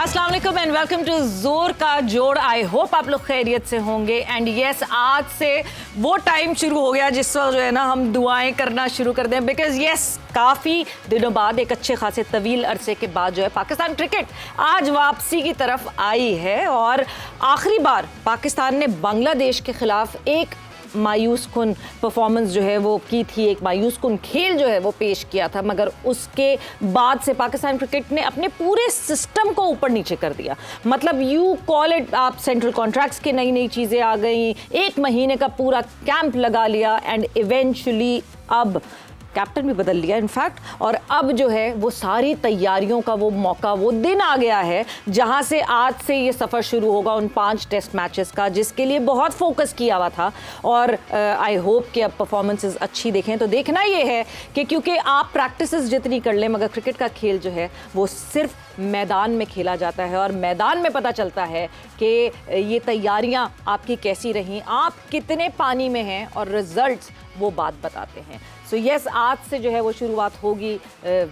अस्सलाम वालेकुम and welcome to जोर का जोड़। आई होप आप लोग खैरियत से होंगे। एंड यस, आज से वो टाइम शुरू हो गया जिस वक्त जो है ना हम दुआएं करना शुरू कर दें, बिकॉज यस काफ़ी दिनों बाद, एक अच्छे खासे तवील अरसे के बाद जो है पाकिस्तान क्रिकेट आज वापसी की तरफ आई है। और आखिरी बार पाकिस्तान ने बांग्लादेश के खिलाफ एक मायूस कुन परफॉर्मेंस जो है वो की थी, एक मायूस कुन खेल जो है वो पेश किया था, मगर उसके बाद से पाकिस्तान क्रिकेट ने अपने पूरे सिस्टम को ऊपर नीचे कर दिया। मतलब यू कॉल इट, आप सेंट्रल कॉन्ट्रैक्ट्स की नई नई चीज़ें आ गई, एक महीने का पूरा कैंप लगा लिया एंड इवेंचुअली अब कैप्टन भी बदल लिया इनफैक्ट। और अब जो है वो सारी तैयारियों का वो मौका, वो दिन आ गया है जहां से आज से ये सफ़र शुरू होगा उन 5 टेस्ट मैचेस का, जिसके लिए बहुत फोकस किया हुआ था। और आई होप कि अब परफॉर्मेंसेस अच्छी देखें। तो देखना ये है कि क्योंकि आप प्रैक्टिसेस जितनी कर लें, मगर क्रिकेट का खेल जो है वो सिर्फ मैदान में खेला जाता है और मैदान में पता चलता है कि ये तैयारियां आपकी कैसी रहीं, आप कितने पानी में हैं, और रिजल्ट्स वो बात बताते हैं। सो यस, आज से जो है वो शुरुआत होगी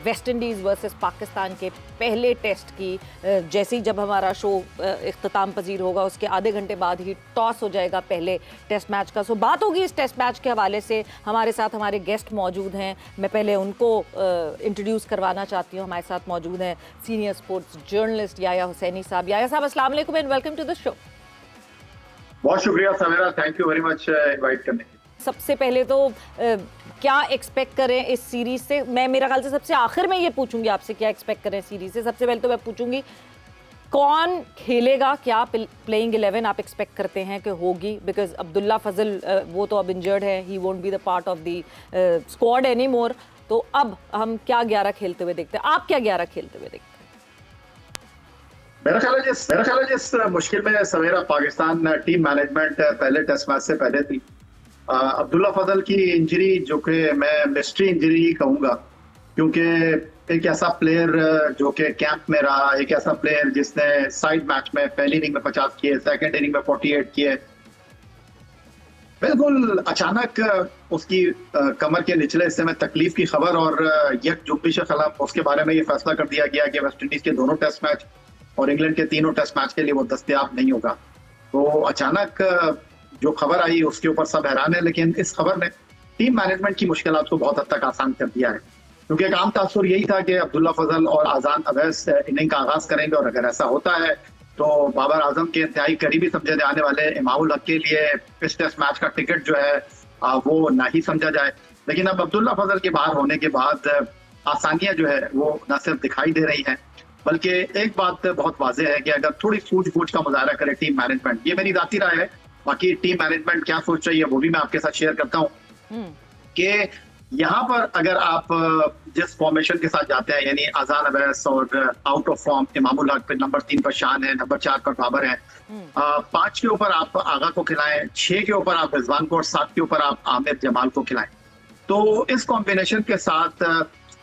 वेस्ट इंडीज़ वर्सेस पाकिस्तान के पहले टेस्ट की। जैसे ही जब हमारा शो इख्तिताम पजीर होगा उसके आधे घंटे बाद ही टॉस हो जाएगा पहले टेस्ट मैच का। सो बात होगी इस टेस्ट मैच के हवाले से। हमारे साथ हमारे गेस्ट मौजूद हैं, मैं पहले उनको इंट्रोड्यूस करवाना चाहती हूँ। हमारे साथ मौजूद हैं senior sports journalist Yahya Hussaini साहब। याया साहब, अस्सलाम वालेकुम and welcome to the show. बहुत शुक्रिया Sameera, thank you very much invite करने के लिए। सबसे पहले तो क्या एक्सपेक्ट करें इस सीरीज से? मैं मेरा ख्याल से सबसे आखिर में ये पूछूंगी आपसे क्या एक्सपेक्ट करें सीरीज से। सबसे पहले तो मैं पूछूंगी कौन खेलेगा, क्या प्लेइंग 11 आप एक्सपेक्ट करते हैं कि होगी? बिकॉज अब्दुल्ला फजल वो तो अब इंजर्ड है, he won't be the part of the squad any more. तो अब हम क्या 11 खेलते हुए देखते हैं? आप क्या 11 खेलते हुए देखते हैं? मेरा ख्याल है जिस मुश्किल में सवेरा पाकिस्तान टीम मैनेजमेंट पहले टेस्ट मैच से पहले थी, अब्दुल्ला फजल की इंजरी, जो कि मैं मिस्ट्री इंजरी ही कहूँगा, क्योंकि एक ऐसा प्लेयर जो कि कैंप में रहा, एक ऐसा प्लेयर जिसने साइड मैच में पहली इनिंग में 50 किए, सेकंड इनिंग में 48 किए, बिल्कुल अचानक उसकी कमर के निचले हिस्से में तकलीफ की खबर और यकजुब्बी के खिलाफ उसके बारे में ये फैसला कर दिया गया कि वेस्ट इंडीज के दोनों टेस्ट मैच और इंग्लैंड के तीनों टेस्ट मैच के लिए वो दस्तयाब नहीं होगा। तो अचानक जो खबर आई उसके ऊपर सब हैरान है, लेकिन इस खबर ने टीम मैनेजमेंट की मुश्किलात को बहुत हद तक आसान कर दिया है, क्योंकि एक आम तासुर यही था कि अब्दुल्ला फजल और आजान अवैस इनिंग का आगाज करेंगे, और अगर ऐसा होता है तो बाबर आजम के इंतहाई करीबी समझे जाने वाले इमामुल हक के लिए इस टेस्ट मैच का टिकट जो है वो ना ही समझा जाए। लेकिन अब अब्दुल्ला फजल के बाहर होने के बाद आसानियां जो है वो न सिर्फ दिखाई दे रही हैं, बल्कि एक बात बहुत वाज़ेह है कि अगर थोड़ी सूझबूझ का मुजाहरा करे टीम मैनेजमेंट, ये मेरी जाती राय है, बाकी टीम मैनेजमेंट क्या सोच रही है वो भी मैं आपके साथ शेयर करता हूँ, कि यहाँ पर अगर आप जिस फॉर्मेशन के साथ जाते हैं, यानी आजान अवैस और out of form Imamul Haq, फिर नंबर 3 पर शान है, नंबर 4 पर बाबर है, 5 के ऊपर आप आगा को खिलाएं, 6 के ऊपर आप रिजवान को और 7 के ऊपर आप आमिर जमाल को खिलाएं, तो इस कॉम्बिनेशन के साथ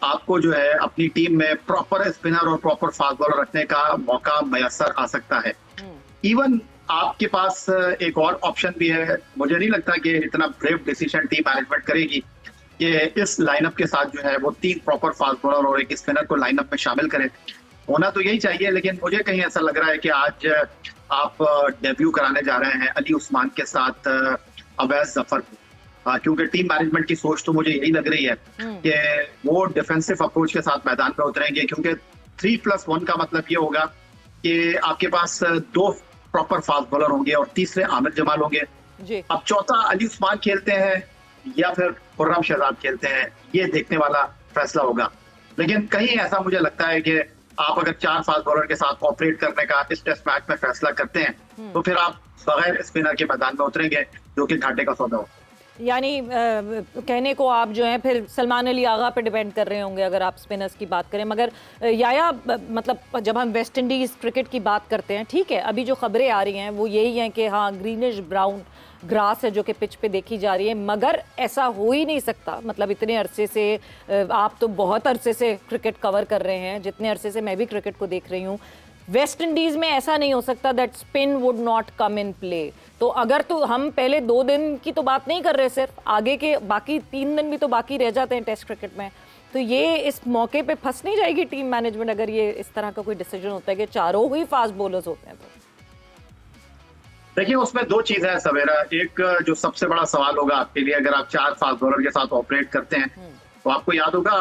आपको जो है अपनी टीम में प्रॉपर स्पिनर और प्रॉपर फास्ट बॉलर रखने का मौका मैसर आ सकता है। इवन आपके पास एक और ऑप्शन भी है, मुझे नहीं लगता कि इतना ब्रेव डिसीजन टीम मैनेजमेंट करेगी कि इस लाइनअप के साथ जो है वो 3 प्रॉपर फास्ट बॉलर और एक स्पिनर को लाइनअप में शामिल करें। होना तो यही चाहिए, लेकिन मुझे कहीं ऐसा लग रहा है कि आज आप डेब्यू कराने जा रहे हैं अली उस्मान के साथ अवैस जफर को, क्योंकि टीम मैनेजमेंट की सोच तो मुझे यही लग रही है कि वो डिफेंसिव अप्रोच के साथ मैदान पर उतरेंगे, क्योंकि 3+1 का मतलब ये होगा कि आपके पास 2 प्रॉपर फास्ट बॉलर होंगे और तीसरे आमिर जमाल होंगे। अब चौथा अली उस्मान खेलते हैं या फिर खुर्रम शहजाद खेलते हैं, ये देखने वाला फैसला होगा। लेकिन कहीं ऐसा मुझे लगता है कि आप अगर 4 फास्ट बॉलर के साथ ऑपरेट करने का इस टेस्ट मैच में फैसला करते हैं, तो फिर आप बगैर स्पिनर के मैदान में उतरेंगे, जो कि घाटे का सौदा हो। यानी कहने को आप जो हैं फिर सलमान अली आगा पे डिपेंड कर रहे होंगे अगर आप स्पिनर्स की बात करें। मगर याया, मतलब जब हम वेस्ट इंडीज़ क्रिकेट की बात करते हैं, ठीक है, अभी जो खबरें आ रही हैं वो यही हैं कि हाँ ग्रीनिश ब्राउन ग्रास है जो कि पिच पे देखी जा रही है, मगर ऐसा हो ही नहीं सकता। मतलब इतने अरसे से, आप तो बहुत अरसे से क्रिकेट कवर कर रहे हैं, जितने अरसे से मैं भी क्रिकेट को देख रही हूँ, वेस्ट इंडीज़ में ऐसा नहीं हो सकता that spin would not come in play. तो अगर तो हम पहले 2 दिन की तो बात नहीं कर रहे, सिर्फ आगे के बाकी 3 दिन भी तो बाकी रह जाते हैं टेस्ट क्रिकेट में। तो ये इस मौके पे फंस नहीं जाएगी टीम मैनेजमेंट अगर ये इस तरह का कोई डिसीजन होता है कि चारों ही फास्ट बॉलर्स होते हैं? तो देखिए, उसमें दो चीजें हैं सवेरा। एक जो सबसे बड़ा सवाल होगा आपके लिए, अगर आप 4 फास्ट बॉलर के साथ ऑपरेट करते हैं तो आपको याद होगा,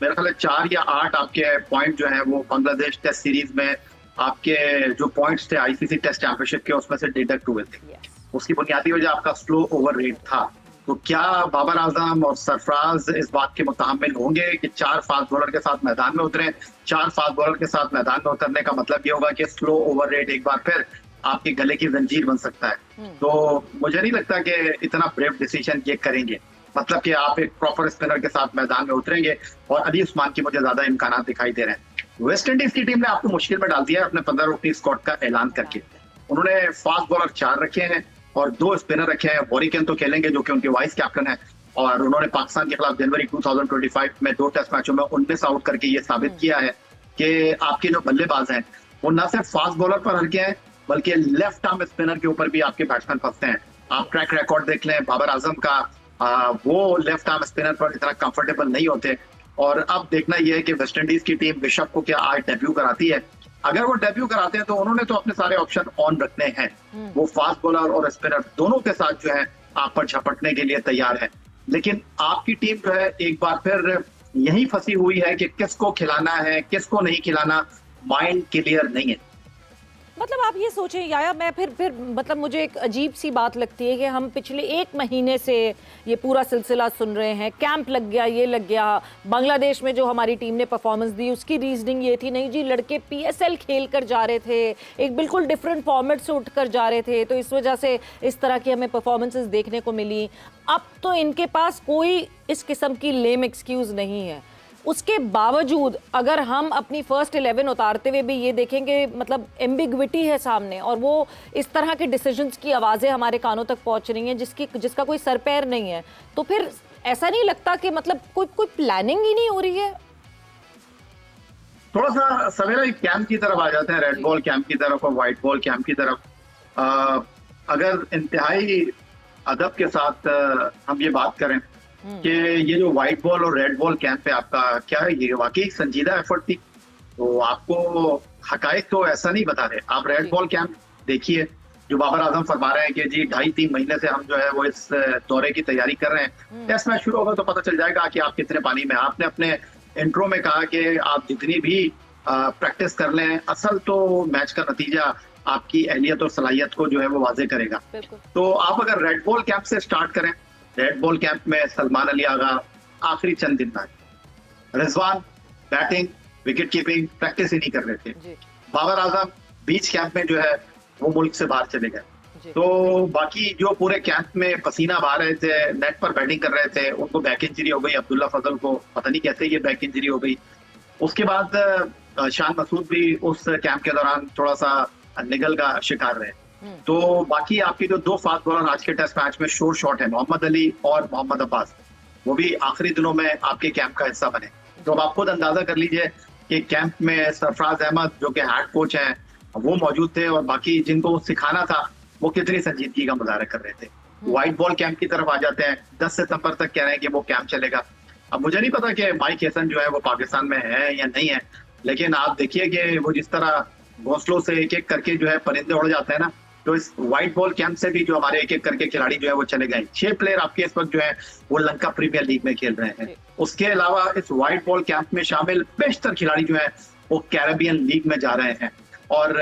मेरा ख्याल है 4 या 8 आपके पॉइंट जो है वो बांग्लादेश टेस्ट सीरीज में आपके जो पॉइंट्स थे आईसीसी टेस्ट चैंपियनशिप के, उसमें से डिडक्ट हुए थे। उसकी बुनियादी वजह आपका स्लो ओवर रेट था। तो क्या बाबर आजम और सरफराज इस बात के मुतहम्मिल होंगे कि 4 फास्ट बॉलर के साथ मैदान में उतरे? 4 फास्ट बॉलर के साथ मैदान में उतरने का मतलब ये होगा कि स्लो ओवर रेट एक बार फिर आपके गले की जंजीर बन सकता है। तो मुझे नहीं लगता कि इतना ब्रेव डिसीजन ये करेंगे, मतलब कि आप एक प्रॉपर स्पिनर के साथ मैदान में उतरेंगे, और अली उस्मान की मुझे ज्यादा इम्कान दिखाई दे रहे हैं। वेस्ट इंडीज की टीम ने आपको मुश्किल में डाल दिया है अपने 15 ओपनिंग स्क्वाड का ऐलान करके। उन्होंने फास्ट बॉलर 4 रखे हैं और 2 स्पिनर रखे हैं। वॉरिकन तो खेलेंगे जो कि उनके वाइस कैप्टन है, और उन्होंने पाकिस्तान के खिलाफ जनवरी 2025 में 2 टेस्ट मैचों में 19 आउट करके ये साबित किया है कि आपके जो बल्लेबाज हैं वो न सिर्फ फास्ट बॉलर पर हल्के हैं बल्कि लेफ्ट आर्म स्पिनर के ऊपर भी आपके बैट्समैन फंसते हैं। आप ट्रैक रिकॉर्ड देख लें बाबर आजम का, वो लेफ्ट आर्म स्पिनर पर इतना कंफर्टेबल नहीं होते। और अब देखना यह है कि वेस्ट इंडीज की टीम बिशप को क्या आज डेब्यू कराती है। अगर वो डेब्यू कराते हैं तो उन्होंने तो अपने सारे ऑप्शन ऑन रखने हैं। वो फास्ट बॉलर और स्पिनर दोनों के साथ जो है आप पर झपटने के लिए तैयार है। लेकिन आपकी टीम जो है एक बार फिर यही फंसी हुई है कि किसको खिलाना है किसको नहीं खिलाना, माइंड क्लियर नहीं है। मतलब आप ये सोचें याया, मैं फिर मतलब मुझे एक अजीब सी बात लगती है कि हम पिछले 1 महीने से ये पूरा सिलसिला सुन रहे हैं, कैंप लग गया, ये लग गया। बांग्लादेश में जो हमारी टीम ने परफॉर्मेंस दी उसकी रीजनिंग ये थी, नहीं जी लड़के पीएसएल खेल कर जा रहे थे, एक बिल्कुल डिफरेंट फॉर्मेट से उठ कर जा रहे थे, तो इस वजह से इस तरह की हमें परफॉर्मेंसेस देखने को मिली। अब तो इनके पास कोई इस किस्म की लेम एक्सक्यूज नहीं है। उसके बावजूद अगर हम अपनी फर्स्ट 11 उतारते हुए भी ये देखेंगे, मतलब एम्बिग्विटी है सामने, और वो इस तरह के डिसीजंस की आवाज़ें हमारे कानों तक पहुंच रही हैं जिसका कोई सर पैर नहीं है, तो फिर ऐसा नहीं लगता कि मतलब कोई प्लानिंग ही नहीं हो रही है? थोड़ा सा सवेरा कैंप की तरफ आ जाते हैं, रेड बॉल कैंप की तरफ और व्हाइट बॉल कैंप की तरफ। अगर इंतहाई अदब के साथ हम ये बात करें कि ये जो व्हाइट बॉल और रेड बॉल कैंप है आपका, क्या है ये वाकई संजीदा एफर्ट थी? तो आपको हकायक तो ऐसा नहीं बता रहे। आप रेड बॉल कैंप देखिए, जो बाबर आजम फरमा रहे हैं कि जी 2.5-3 महीने से हम जो है वो इस दौरे की तैयारी कर रहे हैं, टेस्ट मैच शुरू होगा तो पता चल जाएगा कि आप कितने पानी में। आपने अपने इंट्रो में कहा कि आप जितनी भी प्रैक्टिस कर लें, असल तो मैच का नतीजा आपकी अहलियत और सलाहियत को जो है वो वाजे करेगा। तो आप अगर रेड बॉल कैंप से स्टार्ट करें, रेड बॉल कैंप में सलमान अली आगा आखिरी चंद दिन match, Rizwan batting wicket keeping practice ही नहीं कर रहे थे। बाबर आजम बीच कैंप में जो है वो मुल्क से बाहर चले गए। तो बाकी जो पूरे कैंप में पसीना बहा रहे थे, नेट पर बैटिंग कर रहे थे, उनको बैक इंजरी हो गई। अब्दुल्ला फजल को पता नहीं कैसे ये बैक इंजरी हो गई। उसके बाद शान मसूद भी उस कैंप के दौरान थोड़ा सा निगल का शिकार रहे। तो बाकी आपके जो 2 फास्ट बॉलर आज के टेस्ट मैच में शोर शॉट है, मोहम्मद अली और मोहम्मद अब्बास, वो भी आखिरी दिनों में आपके कैंप का हिस्सा बने। तो अब आप खुद अंदाजा कर लीजिए कि कैंप में सरफराज अहमद जो कि हेड कोच हैं वो मौजूद थे, और बाकी जिनको सिखाना था वो कितनी संजीदगी का मुजाहरा कर रहे थे। व्हाइट बॉल कैंप की तरफ आ जाते हैं, 10 सितंबर तक कह रहे हैं कि वो कैंप चलेगा। अब मुझे नहीं पता कि माइक हैसन जो है वो पाकिस्तान में है या नहीं है, लेकिन आप देखिए कि वो जिस तरह घोंसलों से एक एक करके जो है परिंदे उड़ जाते हैं ना, तो इस व्हाइट बॉल कैंप से भी जो हमारे एक एक करके खिलाड़ी जो है वो चले गए। 6 प्लेयर आपके इस वक्त जो है वो लंका प्रीमियर लीग में खेल रहे हैं। उसके अलावा इस व्हाइट बॉल कैंप में शामिल बेशतर खिलाड़ी जो है वो कैरेबियन लीग में जा रहे हैं। और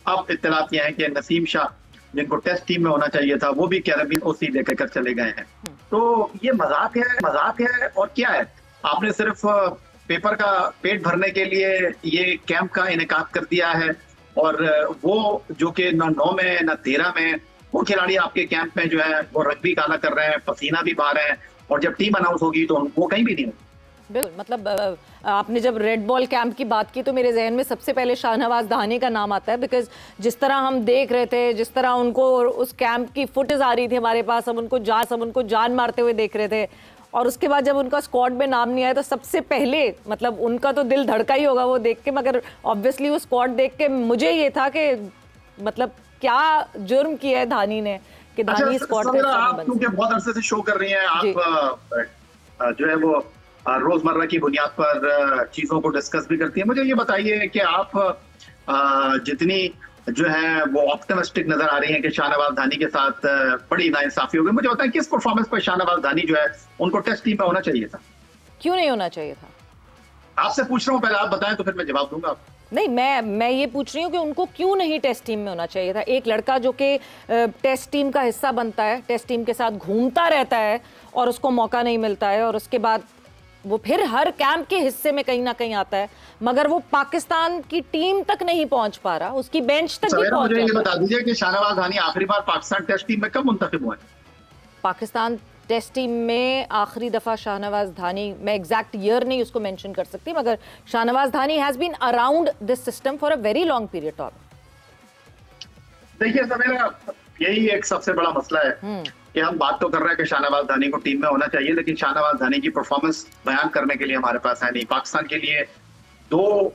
अब इत्तलात यह है कि नसीम शाह, जिनको टेस्ट टीम में होना चाहिए था, वो भी कैरेबियन ओसी लेकर चले गए हैं। तो ये मजाक है और क्या है? आपने सिर्फ पेपर का पेट भरने के लिए ये कैंप का इनेकाद कर दिया है, और वो जो कि न 9 में न 13 में वो खिलाड़ी आपके कैंप में जो है वो रंग भी काला कर रहे हैं, पसीना भी बहा रहे हैं, और जब टीम अनाउंस होगी तो वो कहीं भी नहीं होगी। बिल्कुल, मतलब आपने जब रेड बॉल कैंप की बात की तो मेरे जहन में सबसे पहले शाहनवाज धानी का नाम आता है, बिकॉज जिस तरह हम देख रहे थे, जिस तरह उनको उस कैंप की फुटेज आ रही थी हमारे पास, हम उनको जान मारते हुए देख रहे थे, और उसके बाद जब उनका स्क्वाड में नाम नहीं आया तो सबसे पहले मतलब उनका तो दिल धड़का ही होगा वो देख के। मगर ऑब्वियसली वो स्क्वाड देख के मुझे ये था कि मतलब क्या जुर्म किया है धानी ने कि धानी स्क्वाड का हिस्सा नहीं बन। क्योंकि बहुत अरसे से शो कर रही हैं आप, जो है वो रोजमर्रा की बुनियाद पर चीजों को डिस्कस भी करती है। मुझे ये बताइए कि आप जितनी जो है वो ऑप्टिमिस्टिक नजर आ रही है कि शाहनवाज धानी के साथ बड़ी नाइंसाफी हो गई, मुझे बताएं किस परफॉर्मेंस पर शाहनवाज धानी जो है उनको टेस्ट टीम में होना चाहिए था? क्यों नहीं होना चाहिए था? आपसे पूछ रहा हूँ, पहले आप बताएं तो फिर मैं जवाब दूंगा आपको। नहीं, मैं ये पूछ रही हूँ कि उनको क्यों नहीं टेस्ट टीम में होना चाहिए था। एक लड़का जो कि टेस्ट टीम का हिस्सा बनता है, टेस्ट टीम के साथ घूमता रहता है और उसको मौका नहीं मिलता है, और उसके बाद वो फिर हर कैंप के हिस्से में कहीं ना कहीं आता है, मगर वो पाकिस्तान की टीम तक नहीं पहुंच पा रहा, उसकी बेंच तक नहीं पहुंच। मुझे ये बता दीजिए कि शाहनवाज धानी आखिरी बार पाकिस्तान टेस्ट टीम में कब मुंतखब हुए? पाकिस्तान टेस्ट टीम में आखिरी दफा शाहनवाज धानी, मैं एग्जैक्ट ईयर नहीं उसको मेंशन कर सकती, मगर Shahnawaz Dhani has been around this system for a very long period of. देखिए सवेरा, यही एक सबसे बड़ा मसला है कि हम बात तो कर रहे हैं कि शाहनवाज धानी को टीम में होना चाहिए, लेकिन शाहनवाज धानी की परफॉर्मेंस बयान करने के लिए हमारे पास है नहीं। पाकिस्तान के लिए 2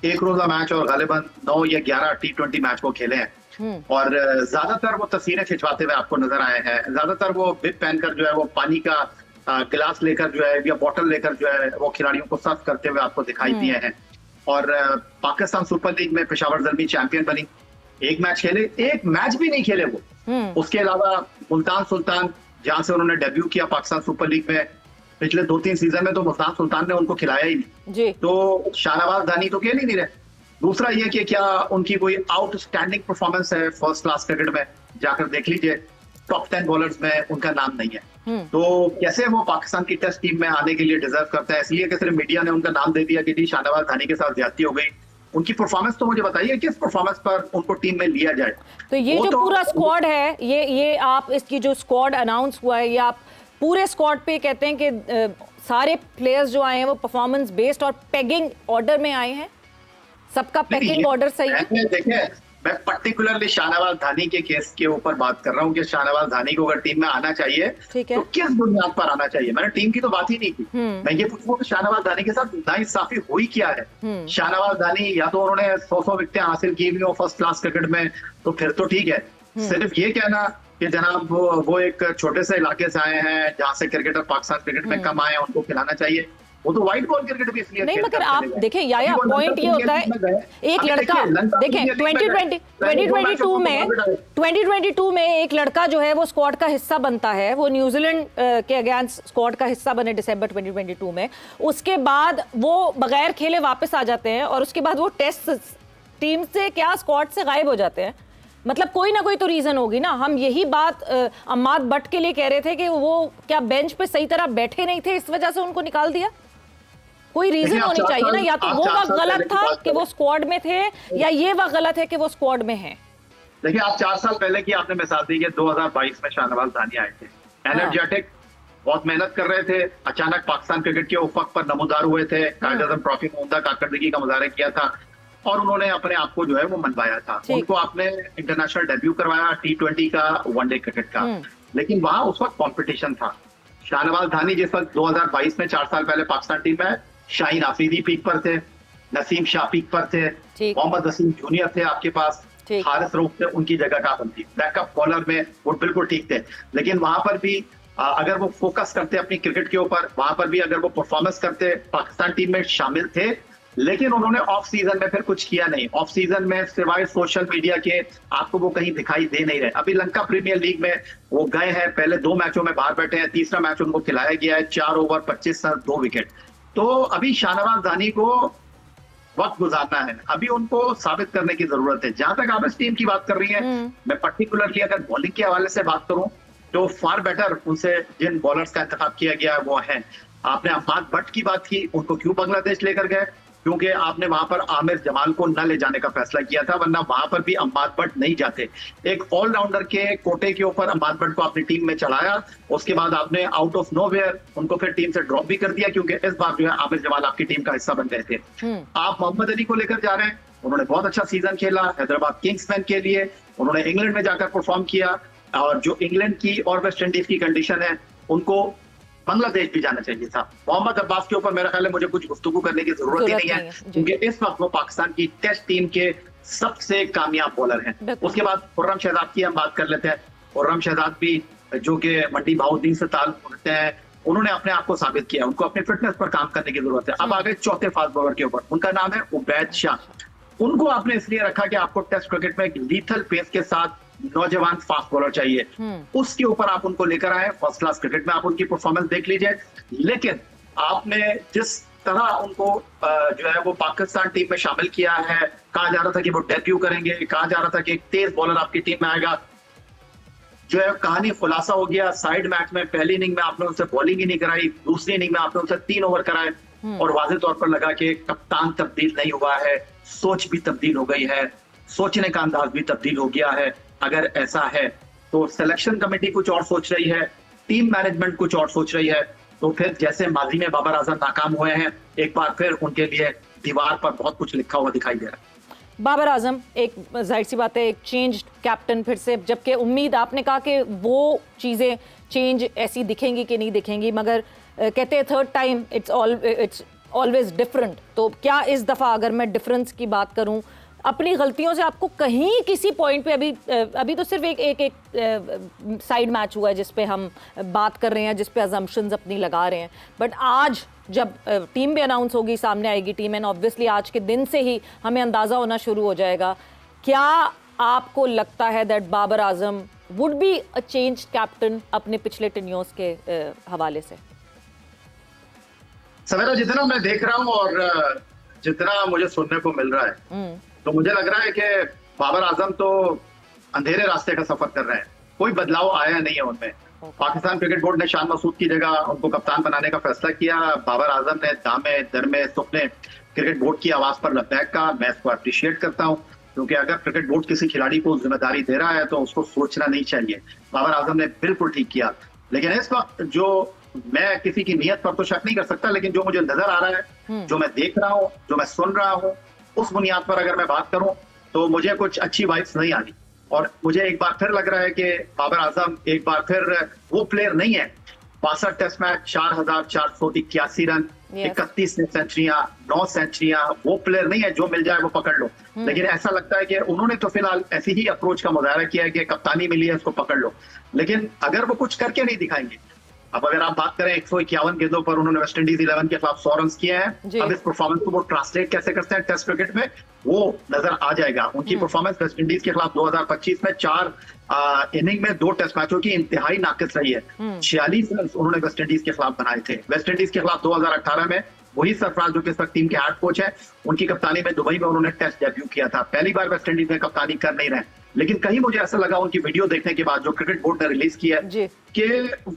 एक रोजा मैच और गालिबन 9 या 11 T20 मैच वो खेले हैं, और ज्यादातर वो तस्वीरें खिंचवाते हुए आपको नजर आए हैं। ज्यादातर वो बिब पहनकर जो है वो पानी का गिलास लेकर जो है या बोतल लेकर जो है वो खिलाड़ियों को सर्व करते हुए आपको दिखाई दिए हैं। और पाकिस्तान सुपर लीग में पेशावर ज़ल्मी चैंपियन बनी, एक मैच खेले, एक मैच भी नहीं खेले वो। उसके अलावा मुल्तान सुल्तान, जहां से उन्होंने डेब्यू किया पाकिस्तान सुपर लीग में, पिछले 2-3 सीजन में तो मुल्तान सुल्तान ने उनको खिलाया ही नहीं। तो शाहनवाज धानी तो खेल ही नहीं रहे। दूसरा ये कि क्या उनकी कोई आउटस्टैंडिंग परफॉर्मेंस है फर्स्ट क्लास क्रिकेट में? जाकर देख लीजिए, टॉप 10 बॉलर्स में उनका नाम नहीं है। तो कैसे वो पाकिस्तान की टेस्ट टीम में आने के लिए डिजर्व करता है? इसलिए कि सिर्फ मीडिया ने उनका नाम दे दिया कि जी शाहनवाज धानी के साथ ज्यादती हो गई। उनकी परफॉर्मेंस तो मुझे बताइए, किस परफॉर्मेंस पर उनको टीम में लिया जाए? तो ये जो पूरा स्क्वाड है, ये आप इसकी जो स्क्वाड अनाउंस हुआ है, ये आप पूरे स्क्वाड पे कहते हैं कि सारे प्लेयर्स जो आए हैं वो परफॉर्मेंस बेस्ड और पेगिंग ऑर्डर में आए हैं, सबका पेगिंग ऑर्डर सही है? देखिए, मैं पर्टिकुलरली शाहनवाज धानी के केस के ऊपर बात कर रहा हूँ कि शाहनवाज धानी को अगर टीम में आना चाहिए तो किस बुनियाद पर आना चाहिए। मैंने टीम की तो बात ही नहीं की। मैं ये पूछूंगा कि शाहनवाज धानी के साथ नाइंसाफी हुई क्या है? शाहनवाज धानी या तो उन्होंने 100 विकेटें हासिल की हुई हो फर्स्ट क्लास क्रिकेट में, तो फिर तो ठीक है। सिर्फ ये कहना कि जनाब वो एक छोटे से इलाके से आए हैं जहाँ से क्रिकेटर पाकिस्तान क्रिकेट में कम आए हैं, उनको खिलाना चाहिए, वो तो व्हाइट बॉल क्रिकेट भी इसलिए नहीं। मगर आप देखिए या पॉइंट ये होता है, एक लड़का देखें 2022 में एक लड़का जो है वो स्क्वाड का हिस्सा बनता है, वो न्यूजीलैंड के अगेंस्ट स्क्वाड का हिस्सा बने दिसंबर 2022 में। उसके बाद वो बगैर खेले वापस आ जाते हैं, और उसके बाद वो टेस्ट टीम से क्या स्क्वाड से गायब हो जाते हैं। मतलब कोई ना कोई तो रीजन होगी ना। हम यही बात अम्माद बट के लिए कह रहे थे कि वो क्या बेंच पे सही तरह बैठे नहीं थे, इस वजह से उनको निकाल दिया। कोई रीजन होनी चाहिए ना, या तो वो वक्त गलत था कि वो स्क्वाड में थे, या ये वक्त गलत है कि वो स्क्वाड में हैं। देखिए, आप 4 साल पहले की आपने मिसाल दी कि 2022 में शाहनवाज धानी आए थे, एनर्जेटिक, बहुत मेहनत कर रहे थे, अचानक पाकिस्तान क्रिकेट के उफक पर नमूदार हुए थे, कायद आज़म ट्रॉफी में उम्दा कारकर्दगी का मुजाहरा किया था, और उन्होंने अपने आप को जो है वो मनवाया था। उनको आपने इंटरनेशनल डेब्यू करवाया T20 का, वनडे क्रिकेट का, लेकिन वहां उस वक्त कॉम्पिटिशन था। शाहनवाज धानी जिस वक्त 2022 में 4 साल पहले पाकिस्तान टीम में, शाहीन आफरीदी पीक पर थे, नसीम शाह पीक पर थे, मोहम्मद वसीम जूनियर थे आपके पास, हारिस रऊफ थे, उनकी जगह कहाँ बनती? बैकअप बॉलर में वो बिल्कुल ठीक थे। लेकिन वहां पर भी अगर वो फोकस करते अपनी क्रिकेट के ऊपर, वहां पर भी अगर वो परफॉर्मेंस करते, पाकिस्तान टीम में शामिल थे, लेकिन उन्होंने ऑफ सीजन में फिर कुछ किया नहीं। ऑफ सीजन में सिवाय सोशल मीडिया के आपको वो कहीं दिखाई दे नहीं रहे। अभी लंका प्रीमियर लीग में वो गए हैं, पहले 2 मैचों में बाहर बैठे हैं, तीसरा मैच उनको खिलाया गया है, 4 ओवर 25 रन 2 विकेट। तो अभी शाहनवाज धानी को वक्त गुजारना है, अभी उनको साबित करने की जरूरत है। जहां तक आप इस टीम की बात कर रही हैं, मैं पर्टिकुलरली अगर बॉलिंग के हवाले से बात करूं तो फार बेटर उनसे जिन बॉलर्स का इंतखाब किया गया है वो है। आपने अम्माद बट की बात की, उनको क्यों बांग्लादेश लेकर गए? क्योंकि आपने वहां पर आमिर जमाल को न ले जाने का फैसला किया था, वरना वहां पर भी अम्माद बट नहीं जाते। एक ऑलराउंडर के कोटे के ऊपर अम्माद बट को अपनी टीम में चढ़ाया, उसके बाद आपने आउट ऑफ नोवेयर उनको फिर टीम से ड्रॉप भी कर दिया, क्योंकि इस बार जो है आमिर जमाल आपकी टीम का हिस्सा बन गए थे। आप मोहम्मद अली को लेकर जा रहे हैं, उन्होंने बहुत अच्छा सीजन खेला हैदराबाद किंग्समैन के लिए, उन्होंने इंग्लैंड में जाकर परफॉर्म किया, और जो इंग्लैंड की और वेस्ट इंडीज की कंडीशन है, उनको बांग्लादेश भी जाना चाहिए था। मोहम्मद अब्बास के ऊपर मेरा ख्याल है मुझे कुछ गुफ्तगू करने की जरूरत ही नहीं है, क्योंकि इस वक्त वो पाकिस्तान की टेस्ट टीम के सबसे कामयाब बॉलर हैं। उसके बाद खुर्रम शहजाद की हम बात कर लेते हैं। खुर्रम शहजाद भी जो कि मंडी बहाउद्दीन से ताल्लुक रखते हैं, उन्होंने अपने आप को साबित किया, उनको अपने फिटनेस पर काम करने की जरूरत है। अब आ गए चौथे फास्ट बॉलर के ऊपर, उनका नाम है उबैद शाह। उनको आपने इसलिए रखा कि आपको टेस्ट क्रिकेट में एक लीथल पेस के साथ नौजवान फास्ट बॉलर चाहिए, उसके ऊपर आप उनको लेकर आए। फर्स्ट क्लास क्रिकेट में आप उनकी परफॉर्मेंस देख लीजिए, लेकिन आपने जिस तरह उनको जो है वो पाकिस्तान टीम में शामिल किया है, कहा जा रहा था कि वो डेब्यू करेंगे, कहा जा रहा था कि एक तेज बॉलर आपकी टीम में आएगा, जो है कहानी खुलासा हो गया। साइड मैच में पहली इनिंग में आपने उनसे बॉलिंग ही नहीं कराई, दूसरी इनिंग में आपने उनसे 3 ओवर कराए और वाज़ेह तौर पर लगा कि कप्तान तब्दील नहीं हुआ है, सोच भी तब्दील हो गई है, सोचने का अंदाज भी तब्दील हो गया है। अगर ऐसा है तो सिलेक्शन कमेटी कुछ और सोच रही है, टीम मैनेजमेंट कुछ और सोच रही है, तो फिर जैसे माजी में बाबर आजम नाकाम हुए हैं, एक बार फिर उनके लिए दीवार पर बहुत कुछ लिखा हुआ दिखाई दे रहा है। बाबर आजम एक जाहिर सी बात है एक चेंज कैप्टन फिर से, जबकि उम्मीद आपने कहा कि वो चीज़ें चेंज ऐसी दिखेंगी कि नहीं दिखेंगी, मगर कहते हैं third time it's always different. तो क्या इस दफ़ा अगर मैं डिफरेंस की बात करूं, अपनी गलतियों से आपको कहीं किसी पॉइंट पे अभी तो सिर्फ एक साइड मैच हुआ है जिस पे हम बात कर रहे हैं, जिस पे अजम्पशंस अपनी लगा रहे हैं, बट आज जब टीम भी अनाउंस होगी, सामने आएगी टीम, एंड ऑब्वियसली आज के दिन से ही हमें अंदाज़ा होना शुरू हो जाएगा, क्या आपको लगता है that Babar Azam would be a change captain अपने पिछले टेन्योर्स के हवाले से? सवेरा, जितना मैं देख रहा हूँ और जितना मुझे सुनने को मिल रहा है, तो मुझे लग रहा है कि बाबर आजम तो अंधेरे रास्ते का सफर कर रहे हैं, कोई बदलाव आया नहीं है उनमें। पाकिस्तान क्रिकेट बोर्ड ने शान मसूद की जगह उनको कप्तान बनाने का फैसला किया। बाबर आजम ने दामे दरमे सुपने क्रिकेट बोर्ड की आवाज पर लबैक कहा। मैं इसको अप्रिशिएट करता हूं, क्योंकि अगर क्रिकेट बोर्ड किसी खिलाड़ी को जिम्मेदारी दे रहा है तो उसको सोचना नहीं चाहिए। बाबर आजम ने बिल्कुल ठीक किया, लेकिन इस वक्त जो मैं किसी की नीयत पर तो शक नहीं कर सकता, लेकिन जो मुझे नजर आ रहा है, जो मैं देख रहा हूँ, जो मैं सुन रहा हूँ, उस बुनियाद पर अगर मैं बात करूं तो मुझे कुछ अच्छी वाइब्स नहीं आ रही। और मुझे एक बार फिर लग रहा है कि बाबर आजम एक बार फिर वो प्लेयर नहीं है। 62 टेस्ट मैच, 4,481 रन, 31 सेंचुरियां, 9 सेंचुरियां, वो प्लेयर नहीं है जो मिल जाए वो पकड़ लो। लेकिन ऐसा लगता है कि उन्होंने तो फिलहाल ऐसी ही अप्रोच का मुजाहरा किया है कि कप्तानी मिली है, इसको पकड़ लो। लेकिन अगर वो कुछ करके नहीं दिखाएंगे, अब अगर आप बात करें 151 गेंदों पर उन्होंने वेस्ट इंडीज 11 के खिलाफ 100 रन किए हैं, अब इस परफॉर्मेंस को वो ट्रांसलेट कैसे करते हैं टेस्ट क्रिकेट में, वो नजर आ जाएगा। उनकी परफॉर्मेंस वेस्ट इंडीज के खिलाफ 2025 में 4 इनिंग में 2 टेस्ट मैचों की इंतहाई नाकिस रही है। 46 रन उन्होंने वेस्ट इंडीज के खिलाफ बनाए थे। वेस्ट इंडीज के खिलाफ 2018 में वही सरफराज जो कि इस वक्त टीम के हेड कोच है, उनकी कप्तानी में दुबई में उन्होंने टेस्ट डेब्यू किया था। पहली बार वेस्ट इंडीज में कप्तानी कर नहीं रहे, लेकिन कहीं मुझे ऐसा लगा उनकी वीडियो देखने के बाद जो क्रिकेट बोर्ड ने रिलीज की है कि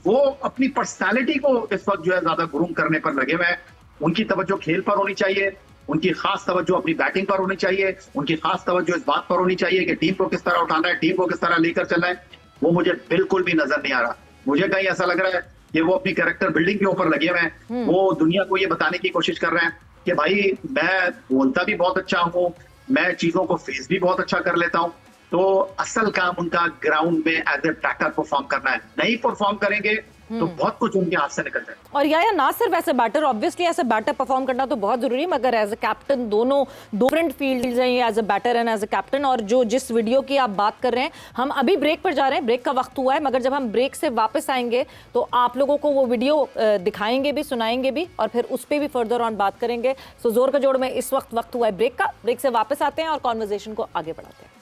वो अपनी पर्सनालिटी को इस वक्त जो है ज्यादा ग्रूम करने पर लगे हुए हैं। उनकी तवज्जो खेल पर होनी चाहिए, उनकी खास तवज्जो अपनी बैटिंग पर होनी चाहिए, उनकी खास तवज्जो इस बात पर होनी चाहिए कि टीम को किस तरह उठाना है, टीम को किस तरह लेकर चलना है। वो मुझे बिल्कुल भी नजर नहीं आ रहा। मुझे कहीं ऐसा लग रहा है कि वो अपनी कैरेक्टर बिल्डिंग के ऊपर लगे हुए हैं। वो दुनिया को ये बताने की कोशिश कर रहे हैं कि भाई मैं बोलता भी बहुत अच्छा हूँ, मैं चीजों को फेस भी बहुत अच्छा कर लेता हूँ। तो असल काम उनका ग्राउंड में एज ए बैटर परफॉर्म करना है। नहीं परफॉर्म करेंगे तो बहुत कुछ उनके हाथ से निकल जाए। और या ना सिर्फ ऐसे बैटर, ऑब्वियसली ऐसे बैटर परफॉर्म करना तो बहुत जरूरी है, मगर एज अ कैप्टन दोनों डिफरेंट फील्ड्स हैं, as a batter and as a captain. और जो जिस वीडियो की आप बात कर रहे हैं, हम अभी ब्रेक पर जा रहे हैं, ब्रेक का वक्त हुआ है, मगर जब हम ब्रेक से वापस आएंगे तो आप लोगों को वो वीडियो दिखाएंगे भी, सुनाएंगे भी, और फिर उस पर भी फर्दर ऑन बात करेंगे। सो जोर का जोड़ में इस वक्त हुआ है ब्रेक का। ब्रेक से वापस आते हैं और कॉन्वर्जेशन को आगे बढ़ाते हैं।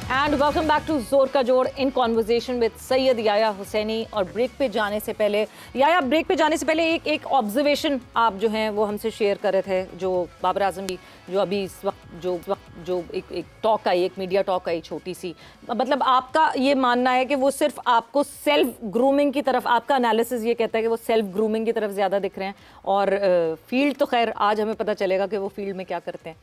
एंड वेलकम बैक टू जोर का जोड़ in conversation with Syed Yahya Husaini. और ब्रेक पे जाने से पहले एक ऑब्जर्वेशन आप जो हैं वो हमसे शेयर कर रहे थे, जो बाबर आजम की जो अभी इस वक्त जो एक टॉक आई, एक मीडिया टॉक आई छोटी सी, मतलब आपका ये मानना है कि वो सिर्फ आपको सेल्फ ग्रूमिंग की तरफ, आपका एनालिसिस ये कहता है कि वो सेल्फ ग्रूमिंग की तरफ ज़्यादा दिख रहे हैं, और फील्ड तो खैर आज हमें पता चलेगा कि वो फील्ड में क्या करते हैं।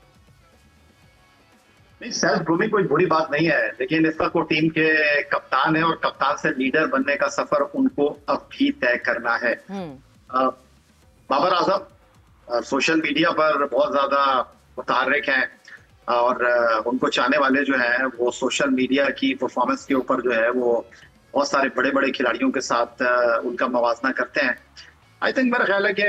नहीं, सेल्फ ग्रूमिंग कोई बुरी बात नहीं है, लेकिन इस वक्त वो टीम के कप्तान है और कप्तान से लीडर बनने का सफर उनको अब भी तय करना है। बाबर आजम सोशल मीडिया पर बहुत ज्यादा मुतहर्रिक हैं और उनको चाहने वाले जो हैं वो सोशल मीडिया की परफॉर्मेंस के ऊपर जो है वो बहुत सारे बड़े बड़े खिलाड़ियों के साथ उनका मवाजना करते हैं। आई थिंक मेरा ख्याल है कि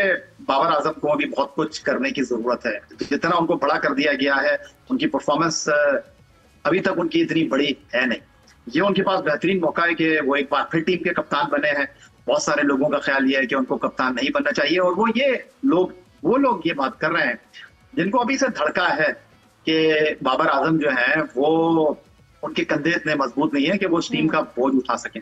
बाबर आजम को अभी बहुत कुछ करने की जरूरत है। जितना उनको बड़ा कर दिया गया है, उनकी परफॉर्मेंस अभी तक उनकी इतनी बड़ी है नहीं। ये उनके पास बेहतरीन मौका है कि वो एक बार फिर टीम के कप्तान बने हैं। बहुत सारे लोगों का ख्याल ये है कि उनको कप्तान नहीं बनना चाहिए, और वो लोग ये बात कर रहे हैं जिनको अभी से धड़का है कि बाबर आजम जो है वो उनके कंधे इतने मजबूत नहीं है कि वो उस टीम का बोझ उठा सकें।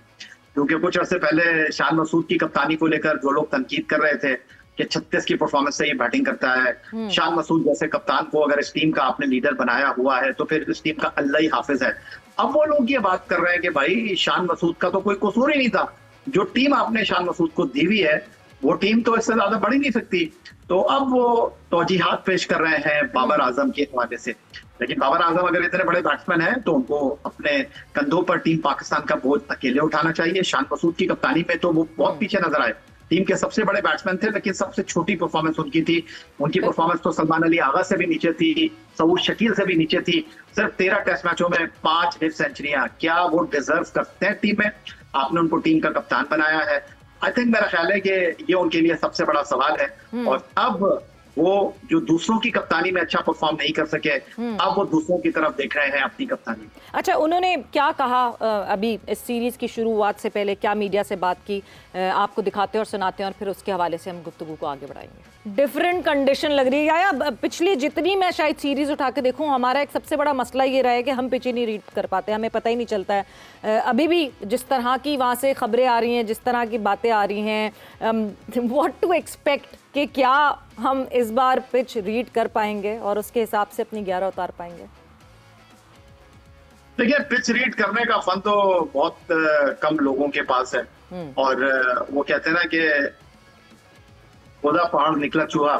क्योंकि कुछ अर्से पहले शान मसूद की कप्तानी को लेकर जो लोग तनकीद कर रहे थे कि 36 की परफॉर्मेंस से ये बैटिंग करता है, शान मसूद जैसे कप्तान को अगर इस टीम का आपने लीडर बनाया हुआ है तो फिर इस टीम का अल्लाह ही हाफिज है। अब वो लोग ये बात कर रहे हैं कि भाई शान मसूद का तो कोई कसूर ही नहीं था, जो टीम आपने शान मसूद को दी हुई है वो टीम तो इससे ज्यादा बढ़ ही नहीं सकती। तो अब वो तौजीहात पेश कर रहे हैं बाबर आजम के हवाले से। लेकिन बाबर आजम अगर इतने बड़े बैट्समैन हैं तो उनको अपने कंधों पर टीम पाकिस्तान का बोझ अकेले उठाना चाहिए। शान मसूद की कप्तानी में तो वो बहुत पीछे नजर आए, टीम के सबसे बड़े बैट्समैन थे लेकिन सबसे छोटी परफॉर्मेंस उनकी थी। उनकी परफॉर्मेंस तो सलमान अली आगा से भी नीचे थी, सऊद शकील से भी नीचे थी। सिर्फ 13 टेस्ट मैचों में 5 हिट सेंचुरियां, क्या वो डिजर्व करते हैं टीम में? आपने उनको टीम का कप्तान बनाया है। आई थिंक मेरा ख्याल है कि ये उनके लिए सबसे बड़ा सवाल है। और अब वो जो दूसरों की कप्तानी में अच्छा परफॉर्म नहीं कर सके, अब वो दूसरों की तरफ देख रहे हैं अपनी कप्तानी। अच्छा, उन्होंने क्या कहा अभी इस सीरीज की शुरुआत से पहले, क्या मीडिया से बात की? आपको दिखाते हैं और सुनाते हैं और फिर उसके हवाले से हम गुफ्तगू को आगे बढ़ाएंगे। डिफरेंट कंडीशन लग रही है या पिछली जितनी मैं शायद सीरीज उठा के देखूं, हमारा एक सबसे बड़ा मसला ये रहा है कि हम पिच ही नहीं रीड कर पाते, हमें पता ही नहीं चलता है। अभी भी जिस तरह की वहाँ से खबरें आ रही हैं, जिस तरह की बातें आ रही हैं, व्हाट टू एक्सपेक्ट कि क्या हम इस बार पिच रीड कर पाएंगे और उसके हिसाब से अपनी 11 उतार पाएंगे? देखिए, पिच रीड करने का फन तो बहुत कम लोगों के पास है। और वो कहते हैं ना कि खुदा पहाड़ निकला चूहा।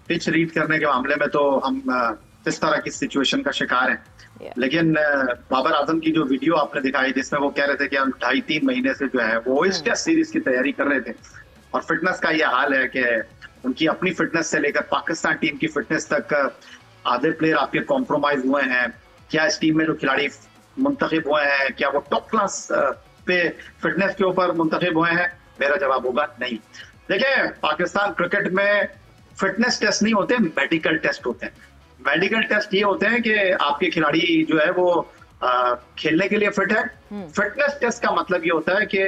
पिच रीड करने के मामले में तो हम इस तरह की सिचुएशन का शिकार हैं। लेकिन बाबर आजम की जो वीडियो आपने दिखाई जिसमें वो कह रहे थे कि हम 2.5-3 महीने से जो है वो इस टेस्ट सीरीज की तैयारी कर रहे थे, और फिटनेस का ये हाल है कि उनकी अपनी फिटनेस से लेकर पाकिस्तान टीम की फिटनेस तक आधे प्लेयर आपके कॉम्प्रोमाइज हुए हैं। क्या इस टीम में जो खिलाड़ी मुंतखब हुए हैं क्या वो टॉप क्लास पे फिटनेस के ऊपर मुंतखब हुए हैं? मेरा जवाब होगा नहीं। देखिए, पाकिस्तान क्रिकेट में फिटनेस टेस्ट नहीं होते, मेडिकल टेस्ट होते हैं। मेडिकल टेस्ट ये होते हैं कि आपके खिलाड़ी जो है वो खेलने के लिए फिट है। फिटनेस टेस्ट का मतलब ये होता है कि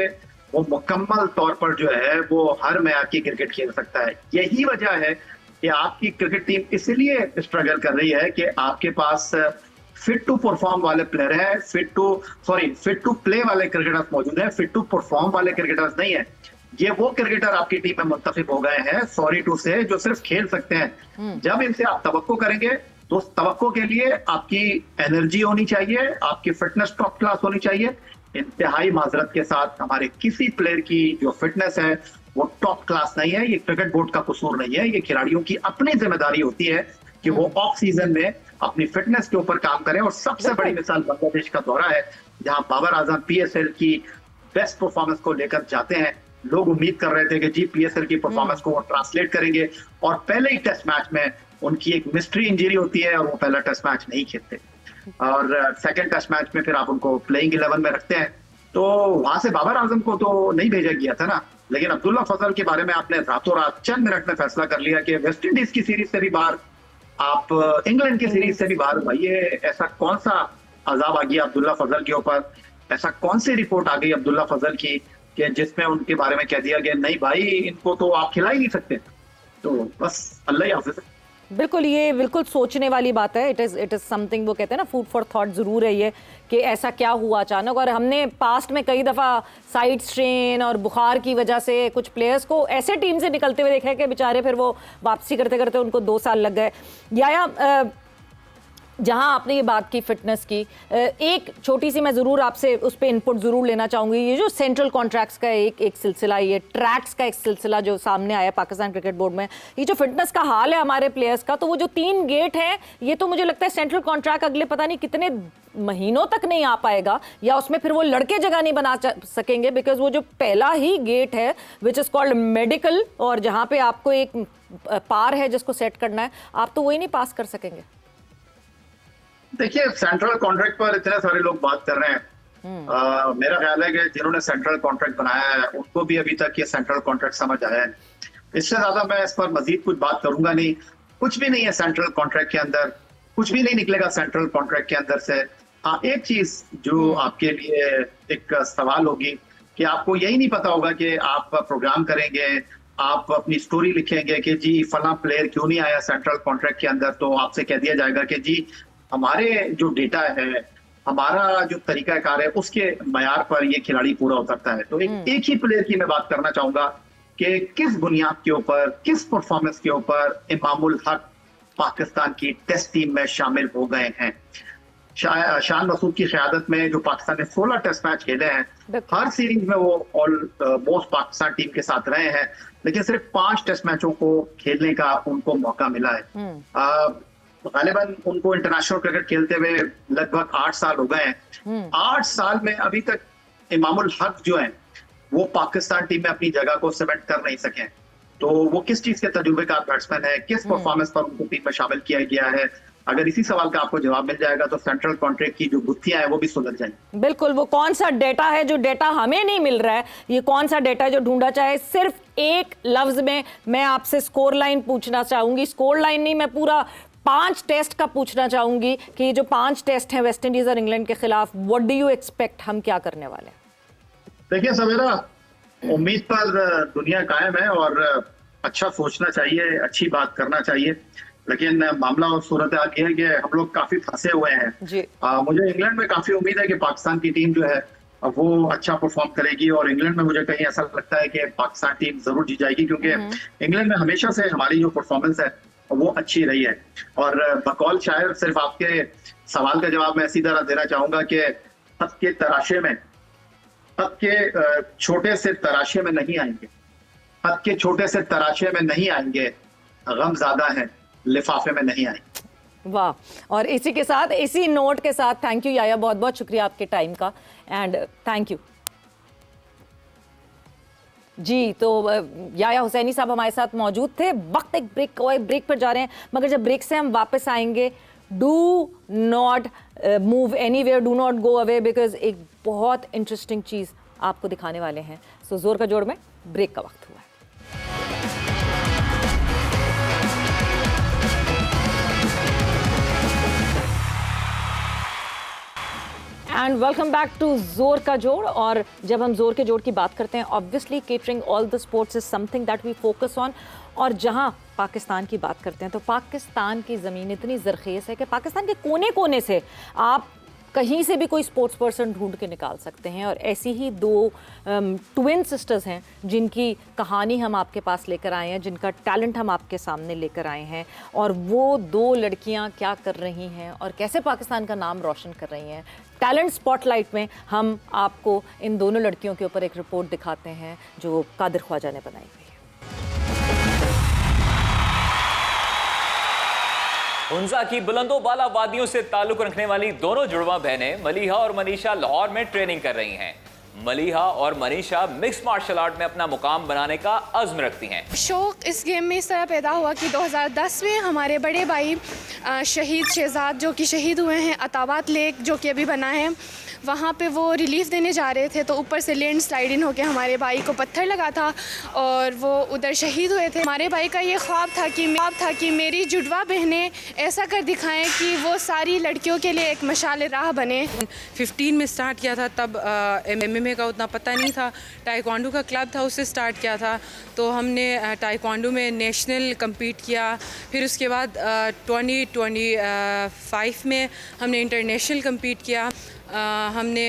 वो मुकम्मल तौर पर जो है वो हर मैच की क्रिकेट खेल सकता है। यही वजह है कि आपकी क्रिकेट टीम इसलिए स्ट्रगल कर रही है कि आपके पास फिट टू परफॉर्म वाले प्लेयर हैं, फिट टू प्ले वाले क्रिकेटर्स मौजूद हैं, फिट टू परफॉर्म वाले क्रिकेटर्स नहीं है। ये वो क्रिकेटर आपकी टीम में मुंतखब हो गए हैं, सॉरी टू से, जो सिर्फ खेल सकते हैं। जब इनसे आप तवक्को करेंगे तो उस तवक्को के लिए आपकी एनर्जी होनी चाहिए, आपकी फिटनेस टॉप क्लास होनी चाहिए। इंतहाई माजरत के साथ हमारे किसी प्लेयर की जो फिटनेस है वो टॉप क्लास नहीं है। ये क्रिकेट बोर्ड का कसूर नहीं है, ये खिलाड़ियों की अपनी जिम्मेदारी होती है कि वो ऑफ सीजन में अपनी फिटनेस के ऊपर काम करें। और सबसे बड़ी मिसाल बांग्लादेश का दौरा है, जहां बाबर आजम PSL की बेस्ट परफॉर्मेंस को लेकर जाते हैं। लोग उम्मीद कर रहे थे कि जी PSL की परफॉर्मेंस को वो ट्रांसलेट करेंगे, और पहले ही टेस्ट मैच में उनकी एक मिस्ट्री इंजरी होती है और वो पहला टेस्ट मैच नहीं खेलते, और सेकंड टेस्ट मैच में फिर आप उनको प्लेइंग 11 में रखते हैं। तो वहां से बाबर आजम को तो नहीं भेजा गया था ना। लेकिन अब्दुल्ला फजल के बारे में आपने रातों रात चंद मिनट में फैसला कर लिया कि वेस्ट इंडीज की सीरीज से भी बाहर, आप इंग्लैंड की सीरीज से भी बाहर। भाई, ये ऐसा कौन सा अजाब आ गया अब्दुल्ला फजल के ऊपर? ऐसा कौन सी रिपोर्ट आ गई अब्दुल्ला फजल की कि जिसमें उनके बारे में कह दिया गया नहीं भाई, इनको तो आप खिला ही नहीं सकते? तो बस अल्लाह ही हाफिज। बिल्कुल, ये बिल्कुल सोचने वाली बात है। इट इज़ समथिंग, वो कहते हैं ना, फूड फॉर थॉट ज़रूर है ये, कि ऐसा क्या हुआ अचानक। और हमने पास्ट में कई दफ़ा साइड स्ट्रेन और बुखार की वजह से कुछ प्लेयर्स को ऐसे टीम से निकलते हुए देखा है कि बेचारे फिर वो वापसी करते करते उनको 2 साल लग गए। या जहां आपने ये बात की फिटनेस की, एक छोटी सी मैं ज़रूर आपसे उस पर इनपुट ज़रूर लेना चाहूँगी। ये जो सेंट्रल कॉन्ट्रैक्ट्स का एक सिलसिला, ये ट्रैक्स का एक सिलसिला जो सामने आया पाकिस्तान क्रिकेट बोर्ड में, ये जो फिटनेस का हाल है हमारे प्लेयर्स का, तो वो जो 3 गेट हैं, ये तो मुझे लगता है सेंट्रल कॉन्ट्रैक्ट अगले पता नहीं कितने महीनों तक नहीं आ पाएगा, या उसमें फिर वो लड़के जगह नहीं बना सकेंगे, बिकॉज वो जो पहला ही गेट है विच इज़ कॉल्ड मेडिकल, और जहाँ पे आपको एक पार है जिसको सेट करना है, आप तो वही नहीं पास कर सकेंगे। देखिए, सेंट्रल कॉन्ट्रैक्ट पर इतने सारे लोग बात कर रहे हैं, मेरा ख्याल है कि जिन्होंने सेंट्रल कॉन्ट्रैक्ट बनाया है उनको भी अभी तक ये सेंट्रल कॉन्ट्रैक्ट समझ आया है। इससे ज्यादा मैं इस पर मजीद कुछ बात करूंगा नहीं। कुछ भी नहीं है सेंट्रल कॉन्ट्रैक्ट के अंदर, कुछ भी नहीं निकलेगा सेंट्रल कॉन्ट्रैक्ट के अंदर से। हाँ, एक चीज जो आपके लिए एक सवाल होगी कि आपको यही नहीं पता होगा कि आप प्रोग्राम करेंगे, आप अपनी स्टोरी लिखेंगे कि जी फला प्लेयर क्यों नहीं आया सेंट्रल कॉन्ट्रैक्ट के अंदर, तो आपसे कह दिया जाएगा कि जी हमारे जो डेटा है, हमारा जो तरीकाकार है, उसके मयार पर ये खिलाड़ी पूरा उतरता है। तो एक ही प्लेयर की मैं बात करना चाहूंगा कि किस बुनियाद के ऊपर, किस परफॉर्मेंस के ऊपर इमामुल हक पाकिस्तान की टेस्ट टीम में शामिल हो गए हैं। शान मसूद की क़यादत में जो पाकिस्तान ने 16 टेस्ट मैच खेले हैं, हर सीरीज में वो ऑलमोस्ट पाकिस्तान टीम के साथ रहे हैं, लेकिन सिर्फ 5 टेस्ट मैचों को खेलने का उनको मौका मिला है। गालिबन उनको इंटरनेशनल क्रिकेट खेलते हुए लगभग 8 साल हो गए हैं। 8 साल में अभी तक इमामुल हक जो है वो पाकिस्तान टीम में अपनी जगह को सीमेंट कर नहीं सके। तो वो किस चीज के तजुर्बेकार बैट्समैन है, किस परफॉर्मेंस पर उनको टीम में शामिल किया गया है, अगर इसी सवाल का आपको जवाब मिल जाएगा तो सेंट्रल कॉन्ट्रैक्ट की जो गुत्थियां हैं वो भी सुलझ जाएंगी। बिल्कुल, वो कौन सा डेटा है जो डेटा हमें नहीं मिल रहा है, ये कौन सा डेटा है जो ढूंढा चाहे। सिर्फ एक लफ्ज में मैं आपसे स्कोर लाइन पूछना चाहूंगी, स्कोर लाइन नहीं, मैं पूरा 5 टेस्ट का पूछना चाहूंगी कि जो 5 टेस्ट हैं वेस्ट इंडीज और इंग्लैंड के खिलाफ, व्हाट डू यू एक्सपेक्ट, हम क्या करने वाले हैं? देखिए सवेरा, उम्मीद पर दुनिया कायम है और अच्छा सोचना चाहिए, अच्छी बात करना चाहिए, लेकिन मामला और सूरत हाल ये है कि हम लोग काफी फंसे हुए हैं जी। मुझे इंग्लैंड में काफी उम्मीद है कि पाकिस्तान की टीम जो है वो अच्छा परफॉर्म करेगी, और इंग्लैंड में मुझे कहीं ऐसा लगता है कि पाकिस्तान टीम जरूर जीत जाएगी, क्योंकि इंग्लैंड में हमेशा से हमारी जो परफॉर्मेंस है वो अच्छी रही है। और बकौल शायर सिर्फ आपके सवाल का जवाब मैं इसी तरह देना चाहूंगा कि हद के तराशे में, हद के छोटे से तराशे में नहीं आएंगे, हद के छोटे से तराशे में नहीं आएंगे, गम ज्यादा है लिफाफे में नहीं आएंगे। वाह, और इसी के साथ, इसी नोट के साथ थैंक यू याया, बहुत बहुत शुक्रिया आपके टाइम का, एंड थैंक यू जी। तो याया हुसैनी साहब हमारे साथ मौजूद थे। वक्त एक ब्रेक पर जा रहे हैं, मगर जब ब्रेक से हम वापस आएंगे, do not move anywhere, do not go away, because एक बहुत इंटरेस्टिंग चीज़ आपको दिखाने वाले हैं। सो जोर का जोड़ में ब्रेक का वक्त हुआ है। एंड वेलकम बैक टू जोर का जोड़। और जब हम जोर के जोड़ की बात करते हैं, obviously catering all the sports is something that we focus on. और जहां पाकिस्तान की बात करते हैं तो पाकिस्तान की ज़मीन इतनी ज़रखेज़ है कि पाकिस्तान के कोने कोने से आप कहीं से भी कोई स्पोर्ट्स पर्सन ढूंढ के निकाल सकते हैं। और ऐसी ही 2 ट्विन सिस्टर्स हैं जिनकी कहानी हम आपके पास लेकर आए हैं, जिनका टैलेंट हम आपके सामने लेकर आए हैं, और वो 2 लड़कियां क्या कर रही हैं और कैसे पाकिस्तान का नाम रोशन कर रही हैं। टैलेंट स्पॉटलाइट में हम आपको इन दोनों लड़कियों के ऊपर एक रिपोर्ट दिखाते हैं जो कादिर ख्वाजा ने बनाई हुई है। हुंजा की बुलंदो बाला वादियों से ताल्लुक रखने वाली दोनों जुड़वा बहनें मलीहा और मनीषा लाहौर में ट्रेनिंग कर रही हैं। मलीहा और मनीषा मिक्स मार्शल आर्ट में अपना मुकाम बनाने का अज़्म रखती हैं। शौक़ इस गेम में इस तरह पैदा हुआ कि 2010 में हमारे बड़े भाई शहीद शहजाद जो कि शहीद हुए हैं, अताबात लेक जो कि अभी बना है, वहाँ पे वो रिलीफ देने जा रहे थे, तो ऊपर से लैंड स्लाइडिंग होकर हमारे भाई को पत्थर लगा था और वो उधर शहीद हुए थे। हमारे भाई का ये ख्वाब था कि मेरी जुड़वा बहनें ऐसा कर दिखाएं कि वो सारी लड़कियों के लिए एक मशाल राह बने। 15 में स्टार्ट किया था, तब MMA का उतना पता नहीं था, टाइक्वांडो का क्लब था उससे स्टार्ट किया था। तो हमने टाइक्वांडो में नेशनल कम्पीट किया, फिर उसके बाद 2025 में हमने इंटरनेशनल कम्पीट किया। हमने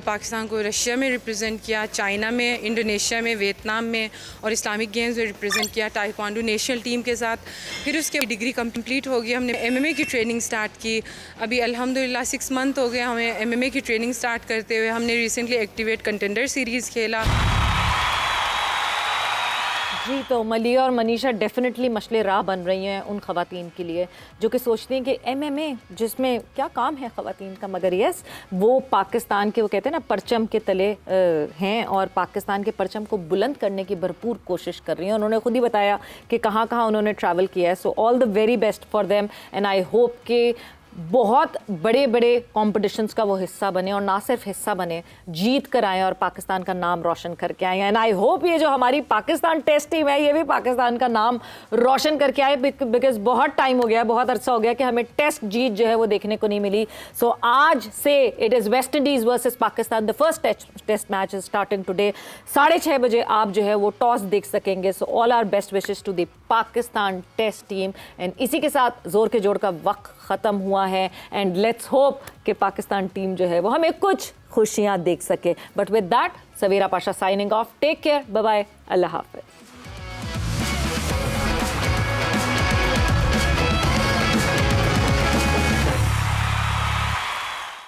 पाकिस्तान को रशिया में रिप्रेजेंट किया, चाइना में, इंडोनेशिया में, वियतनाम में और इस्लामिक गेम्स में रिप्रेजेंट किया टाइक्वांडो नेशनल टीम के साथ। फिर उसके डिग्री कंप्लीट हो गई, हमने MMA की ट्रेनिंग स्टार्ट की। अभी अल्हम्दुलिल्लाह 6 मंथ हो गए हमें MMA की ट्रेनिंग स्टार्ट करते हुए। हमने रिसेंटली एक्टिवेट कंटेंडर सीरीज़ खेला। जी, तो मलिया और मनीषा डेफिनेटली मशले राह बन रही हैं उन ख़वातीन के लिए जो कि सोचती हैं कि MMA जिसमें क्या काम है ख़वातीन का, मगर यस वो पाकिस्तान के, वो कहते हैं ना, परचम के तले हैं और पाकिस्तान के परचम को बुलंद करने की भरपूर कोशिश कर रही हैं। उन्होंने खुद ही बताया कि कहाँ कहाँ उन्होंने ट्रैवल किया है। So all the very best for them and I hope कि बहुत बड़े बड़े कॉम्पिटिशन्स का वो हिस्सा बने और ना सिर्फ हिस्सा बने, जीत कर आए और पाकिस्तान का नाम रोशन करके आए। एंड आई होप ये जो हमारी पाकिस्तान टेस्ट टीम है ये भी पाकिस्तान का नाम रोशन करके आए, बिकॉज बहुत टाइम हो गया, बहुत अरसा हो गया कि हमें टेस्ट जीत जो है वो देखने को नहीं मिली। सो आज से it is West Indies versus Pakistan, the first test match is starting today. 6:30 बजे आप जो है वो टॉस देख सकेंगे। So all our best wishes to the Pakistan test team. And इसी के साथ जोर के जोड़ का वक्त ख़त्म हुआ है एंड लेट्स होप कि पाकिस्तान टीम जो है वो हमें कुछ खुशियां देख सके। But with that, Savera Pasha signing off, take care, bye bye, अल्लाह हाफिज।